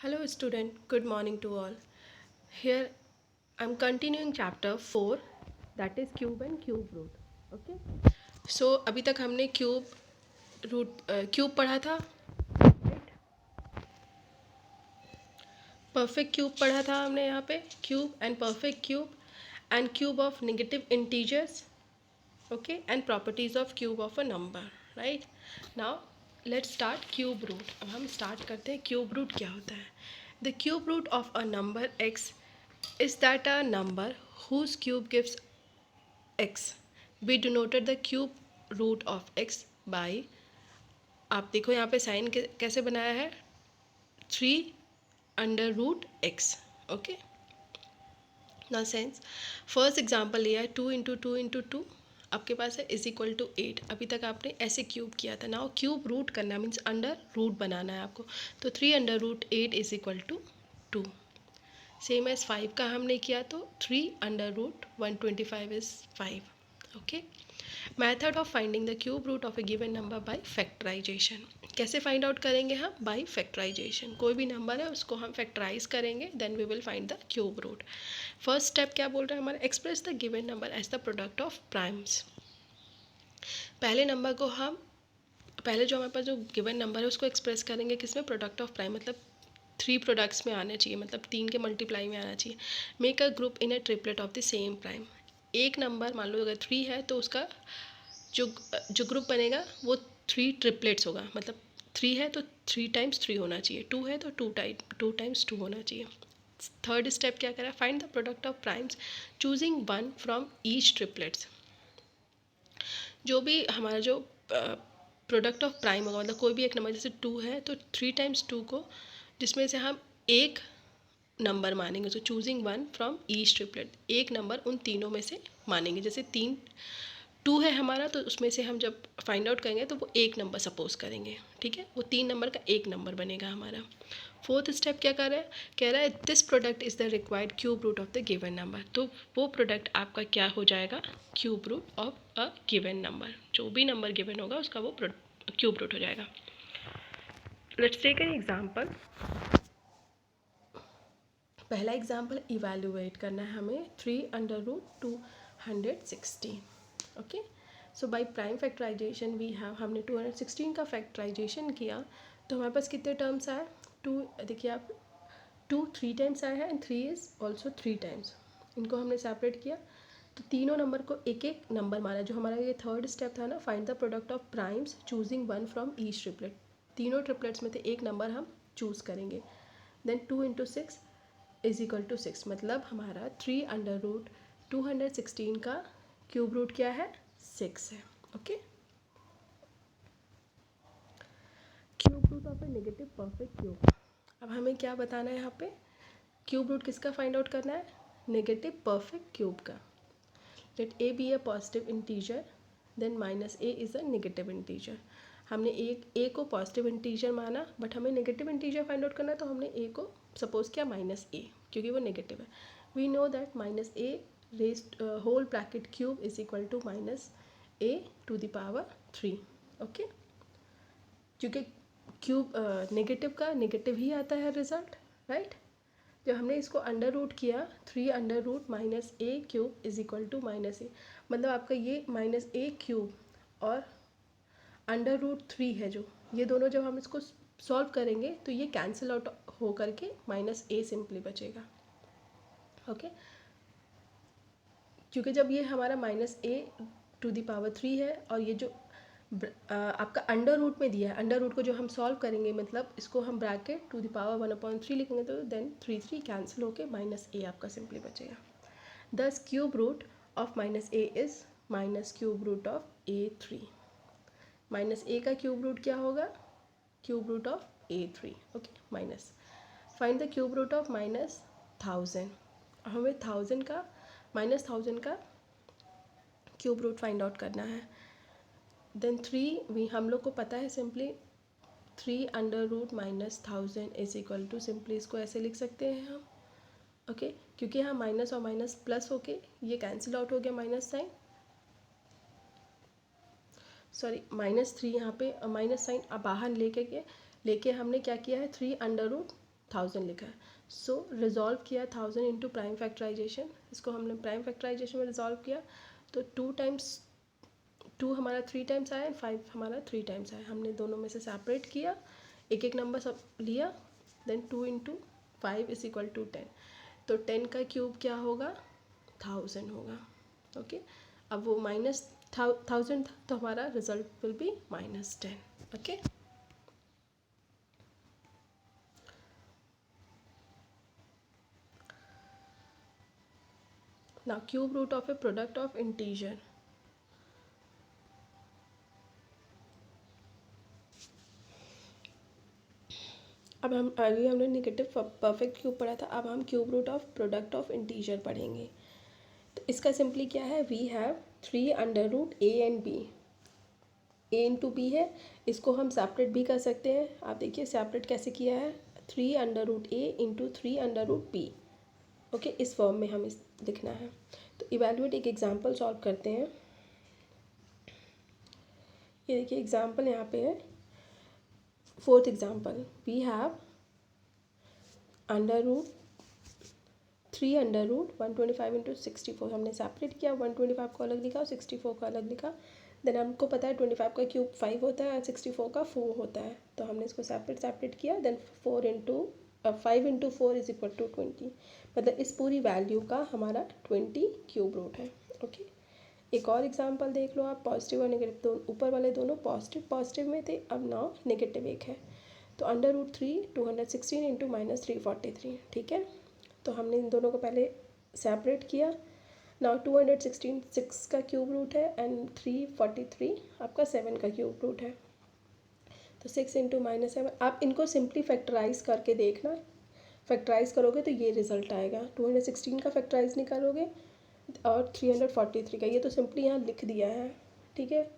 Hello student, good morning to all. Here I am continuing chapter 4, that is cube and cube root. Okay. So अभी तक हमने cube पढ़ा था, right? Perfect cube पढ़ा था हमने यहाँ पे, cube and perfect cube and cube of negative integers, okay, and properties of cube of a number, right? Now let's start cube root. अब हम start करते हैं cube root क्या होता है. The cube root of a number x is that a number whose cube gives x. We denoted the cube root of x by, आप देखो यहाँ पे साइन कैसे बनाया है, 3 √x. ओके, ना सेंस. फर्स्ट एग्जांपल लिया है 2 × 2 × 2 आपके पास है इज इक्वल टू 8. अभी तक आपने ऐसे क्यूब किया था. नाउ क्यूब रूट करना मीन्स अंडर रूट बनाना है आपको. तो 3 √8 is equal to 2. Same as 5 का हमने किया तो 3 √125 is 5. Okay. Method of finding the cube root of a given number by factorisation. कैसे फाइंड आउट करेंगे हम? By factorisation. कोई भी नंबर है उसको हम फैक्टराइज करेंगे, then we will find the cube root. First step क्या बोल रहा है हमारा? Express the given number as the product of primes. पहले नंबर को हम, पहले जो हमारे पास जो गिवन नंबर है उसको एक्सप्रेस करेंगे किसमें? प्रोडक्ट ऑफ प्राइम, मतलब 3 प्रोडक्ट्स में आने चाहिए, मतलब 3 के मल्टीप्लाई में आना चाहिए. Make a group in a triplet of the same prime. एक नंबर मान लो अगर 3 है तो उसका जो जो ग्रुप बनेगा वो 3 ट्रिपलेट्स होगा. मतलब 3 है तो 3 टाइम्स 3 होना चाहिए, 2 है तो 2 टाइम्स 2 होना चाहिए. थर्ड स्टेप क्या करा? Find the product of primes choosing 1 from each triplets. जो भी हमारा जो प्रोडक्ट ऑफ प्राइम होगा, मतलब कोई भी एक नंबर, जैसे 2 है तो 3 टाइम्स 2 को, जिसमें से हम एक नंबर मानेंगे. तो चूजिंग 1 फ्रॉम ईच ट्रिपलेट, एक नंबर उन तीनों में से मानेंगे. जैसे 2 है हमारा तो उसमें से हम जब फाइंड आउट करेंगे तो वो एक नंबर सपोज करेंगे. ठीक है, वो 3 नंबर का एक नंबर बनेगा हमारा. फोर्थ स्टेप क्या कर रहा है? कह रहा है this product is the required cube root of the given number. तो वो प्रोडक्ट आपका क्या हो जाएगा? Cube root of a given number. जो भी नंबर गिवन होगा उसका वो क्यूब रूट हो जाएगा. Let's take an example. पहला एग्जांपल इवैल्यूएट करना है हमें 3 √216. Okay. So by prime factorisation we have, हमने 216 का फैक्टराइजेशन किया तो हमारे पास कितने टर्म्स आए? 2, देखिए आप, 2 3 टाइम्स आया है एंड 3 इज़ ऑल्सो 3 टाइम्स. इनको हमने सेपरेट किया तो तीनों नंबर को एक एक नंबर माना. जो हमारा ये थर्ड स्टेप था ना, find the product of primes choosing 1 from each triplet. तीनों ट्रिपलेट्स में से एक नंबर हम चूज़ करेंगे. Then 2 × 6 is equal to 6. मतलब हमारा 3 √216 का क्यूब रूट क्या है? 6 है. Okay. Cube root of a negative perfect cube. अब हमें क्या बताना है यहाँ पे? क्यूब रूट किसका फाइंड आउट करना है? नेगेटिव परफेक्ट क्यूब का. Let a be a positive integer, then -a is a negative integer. हमने एक ए को पॉजिटिव इंटीजर माना, बट हमें नेगेटिव इंटीजर फाइंड आउट करना है तो हमने ए को सपोज किया -a क्योंकि वो नेगेटिव है. We know that -a raised whole bracket cube is equal to -a⁻³ okay. क्योंकि क्यूब नेगेटिव का नेगेटिव ही आता है रिजल्ट, राइट. जब हमने इसको अंडर रूट किया 3 √−a³ is equal to -a, मतलब आपका ये -a³ और √3 है जो, ये दोनों जब हम इसको सॉल्व करेंगे तो ये कैंसिल आउट हो करके -a सिंपली बचेगा. ओके. क्योंकि जब ये हमारा -a⁻³ है और ये जो आपका अंडर रूट में दिया है, अंडर रूट को जो हम सॉल्व करेंगे, मतलब इसको हम ब्रैकेट ⁻1/3 लिखेंगे तो देन 3 कैंसिल होके -a आपका सिंपली बचेगा. Thus cube root of -a is -cube root of a3. -a का क्यूब रूट क्या होगा? Cube root of a3. Okay. Minus, find the cube root of -1000. हमें 1000 का क्यूब रूट फाइंड आउट करना है. देन 3 भी हम लोग को पता है, simply 3 √−1000 is equal to, simply इसको ऐसे लिख सकते हैं हम. ओके. क्योंकि यहाँ माइनस और माइनस प्लस होके ये कैंसिल आउट हो गया माइनस साइन, सॉरी -3 यहाँ पे माइनस साइन अब बाहर लेके हमने क्या किया है? 3 √, 1000 लिखा है. सो रिजॉल्व किया 1000 इंटू प्राइम फैक्टराइजेशन. इसको हमने प्राइम फैक्टराइजेशन में रिजॉल्व किया तो 2 टाइम्स 2 हमारा 3 टाइम्स आया एंड 5 हमारा 3 टाइम्स आया. हमने दोनों में से सेपरेट किया, एक एक नंबर सब लिया, then 2 into 5 is equal to 10. तो 10 का क्यूब क्या होगा, 1000 होगा. ओके, अब वो माइनस 1000 था तो हमारा result will be -10. Okay, now cube root of a product of integer. अब हम आगे हमने नेगेटिव परफेक्ट क्यूब पढ़ा था, अब हम cube root of product of integer पढ़ेंगे. तो इसका सिंपली क्या है, we have 3 under root a and b. A into b है, इसको हम सेपरेट भी कर सकते हैं. आप देखिए सेपरेट कैसे किया है, 3 under root A into 3 under root B. Okay, इस फॉर्म में हम इस लिखना है. तो इवेल्युएट एक एग्जांपल सॉल्व करते हैं. ये देखिए एग्जांपल यहाँ पे है, 4th example. We have under root 3 under root 125 into 64. हमने सेपरेट किया, 125 को अलग लिखा और 64 को अलग लिखा. देन हमको पता है 25 का क्यूब 5 होता है और 64 का 4 होता है, तो हमने इसको सेपरेट किया. Then 4 into 5 into 4 is equal to 20. मतलब इस पूरी वैल्यू का हमारा 20 क्यूब रूट है. ओके, एक और एग्जांपल देख लो आप. पॉजिटिव और नेगेटिव दोनों, ऊपर वाले दोनों पॉजिटिव में थे, अब नाउ नेगेटिव एक है. तो अंडर रूट 3 216 इंटू -343. ठीक है, तो हमने इन दोनों को पहले सेपरेट किया. नाउ 216 6 का क्यूब रूट है एंड 343 आपका 7 का क्यूब रूट है. तो 6 इंटू -7. आप इनको सिंपली फैक्टराइज करके देखना, फैक्टराइज करोगे तो ये रिजल्ट आएगा. 216 का फैक्टराइज निकालोगे और 343 का, ये तो सिंपली यहाँ लिख दिया है. ठीक है,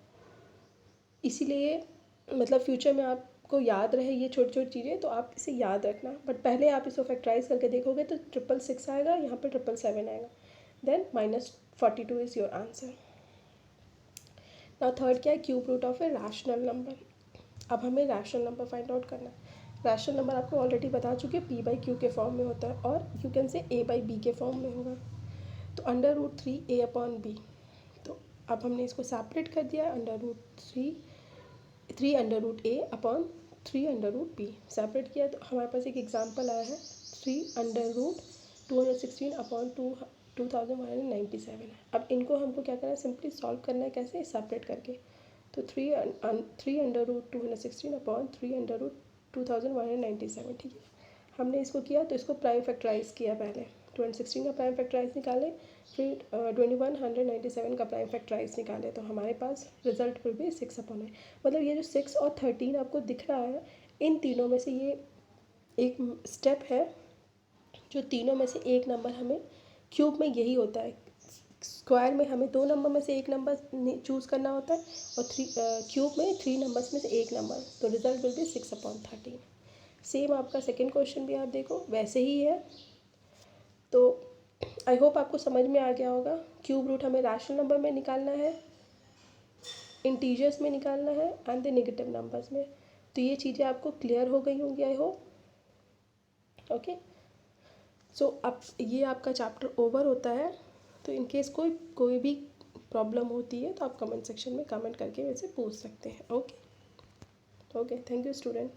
इसीलिए मतलब फ्यूचर में आपको याद रहे ये छोटी छोटी चीज़ें, तो आप इसे याद रखना. बट पहले आप इसको फैक्टराइज करके देखोगे तो 666 आएगा, यहाँ पर 777 आएगा. Then -42 is your answer. Now third क्या है, cube root of a rational number. अब हमें रैशनल नंबर फाइंड आउट करना है. रैशनल नंबर आपको ऑलरेडी बता चुके, पी बाई क्यू के फॉर्म में होता है और you can say a by b के फॉर्म में होगा. तो under root 3 a upon b. तो अब हमने इसको सेपरेट कर दिया, under root 3 under root a upon 3 under root b separate किया. तो हमारे पास एक एग्जांपल आया है, 3 अंडर रूट 216 अपॉन 2197 है. अब इनको हमको क्या करना है, सिंपली सॉल्व करना है. कैसे, सेपरेट करके. तो 3 under root 216 upon 3 under root 2197. ठीक है, हमने इसको किया तो इसको प्राइम फैक्टराइज किया. पहले 216 का प्राइम फैक्टराइज निकाले, फिर 2197 का प्राइम फैक्टराइज निकाले. तो हमारे पास रिजल्ट विल बी 6 अपॉन 9. मतलब ये जो 6 और 13 आपको दिख रहा है, इन तीनों में से ये एक स्टेप है जो तीनों में से एक नंबर हमें, क्यूब में यही होता है, स्क्वायर में हमें 2 नंबर में से एक नंबर चूज़ करना होता है और क्यूब में 3 नंबर्स में से एक नंबर. तो result will B 6 upon 13. Same आपका सेकेंड क्वेश्चन भी आप देखो वैसे ही है. तो आई होप आपको समझ में आ गया होगा. क्यूब रूट हमें रैशनल नंबर में निकालना है, इंटीजर्स में निकालना है एंड द नेगेटिव नंबर्स में. तो ये चीज़ें आपको क्लियर हो गई होंगी आई होप. ओके, सो अब ये आपका चैप्टर ओवर होता है. तो इन केस कोई भी प्रॉब्लम होती है तो आप कमेंट सेक्शन में कमेंट करके वैसे पूछ सकते हैं. Okay, thank you student.